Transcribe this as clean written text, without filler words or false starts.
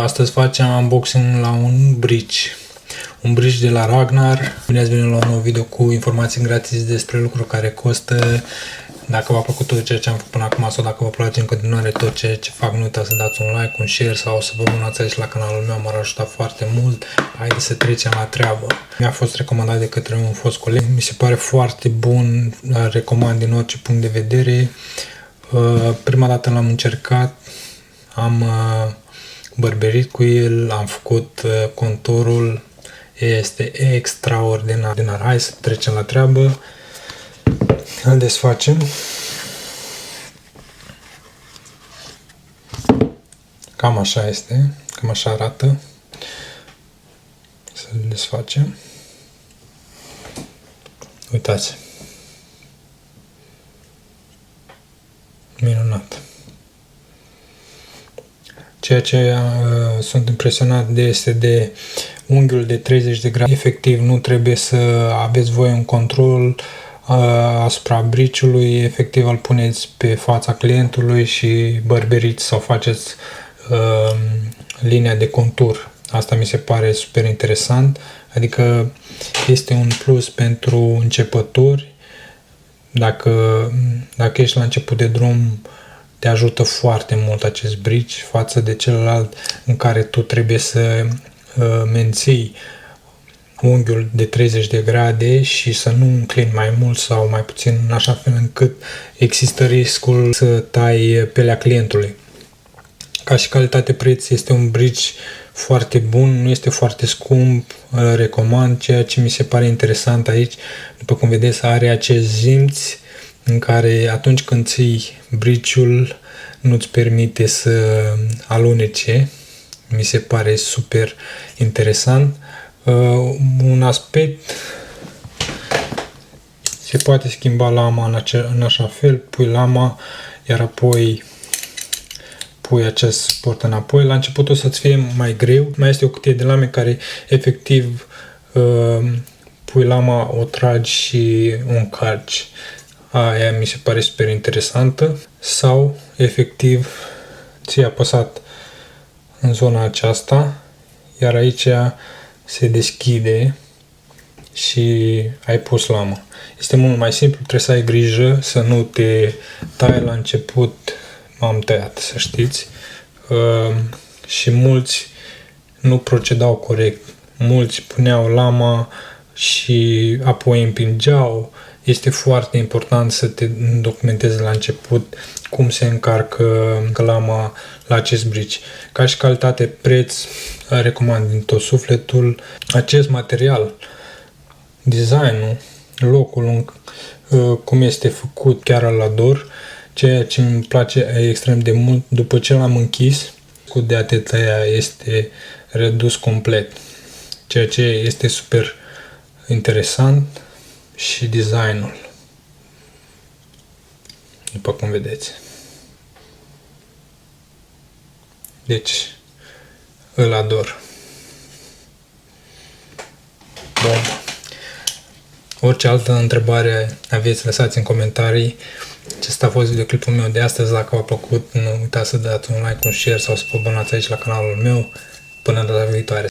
Astăzi facem unboxing la un bridge de la Ragnar. Bine ați venit la un nou video cu informații gratis despre lucruri care costă. Dacă v-a plăcut tot ceea ce am făcut până acum sau dacă vă place în continuare tot ceea ce fac, nu uitați să dați un like, un share sau să vă abonați aici la canalul meu, m-ar ajuta foarte mult. Haideți să trecem la treabă. Mi-a fost recomandat de către un fost coleg, mi se pare foarte bun, recomand din orice punct de vedere. Prima dată l-am încercat, am bărberit cu el, am făcut conturul, este extraordinar. Hai să trecem la treabă. Îl desfacem. Cam așa este, cam așa arată. Să-l desfacem. Uitați. Minunat. Ceea ce sunt impresionat de este de unghiul de 30 de grade. Efectiv, nu trebuie să aveți voi un control asupra bridge-ului, efectiv îl puneți pe fața clientului și bărberiți sau faceți linia de contur. Asta mi se pare super interesant, adică este un plus pentru începători. Dacă ești la început de drum, te ajută foarte mult acest bridge față de celălalt în care tu trebuie să menții unghiul de 30 de grade și să nu înclini mai mult sau mai puțin, în așa fel încât există riscul să tai pelea clientului. Ca și calitate-preț este un bridge foarte bun, nu este foarte scump, recomand. Ceea ce mi se pare interesant aici, după cum vedeți, are acest simț în care atunci când ții bridge-ul nu-ți permite să alunece. Mi se pare super interesant. Un aspect, se poate schimba lama în așa fel, pui lama, iar apoi pui acest suport înapoi. La început o să-ți fie mai greu, mai este o cutie de lame care efectiv pui lama, o tragi și o încarci. Aia mi se pare super interesantă. Sau efectiv ți-ai apăsat în zona aceasta, iar aici se deschide și ai pus lama. Este mult mai simplu, trebuie să ai grijă să nu te tai la început. M-am tăiat, să știți. Și mulți nu procedau corect. Mulți puneau lama și apoi împingeau. Este foarte important să te documentezi la început cum se încarcă lama la acest bridge. Ca și calitate-preț, recomand din tot sufletul acest material, designul, locul, cum este făcut, chiar îl ador. Ceea ce îmi place extrem de mult, după ce l-am închis, cu de atâtea este redus complet. Ceea ce este super interesant și designul, după cum vedeți. Deci, îl ador. Bun. Orice altă întrebare aveți, lăsați în comentarii. Acesta a fost videoclipul meu de astăzi. Dacă v-a plăcut, nu uitați să dați un like, un share sau să vă abonați aici la canalul meu. Până data viitoare.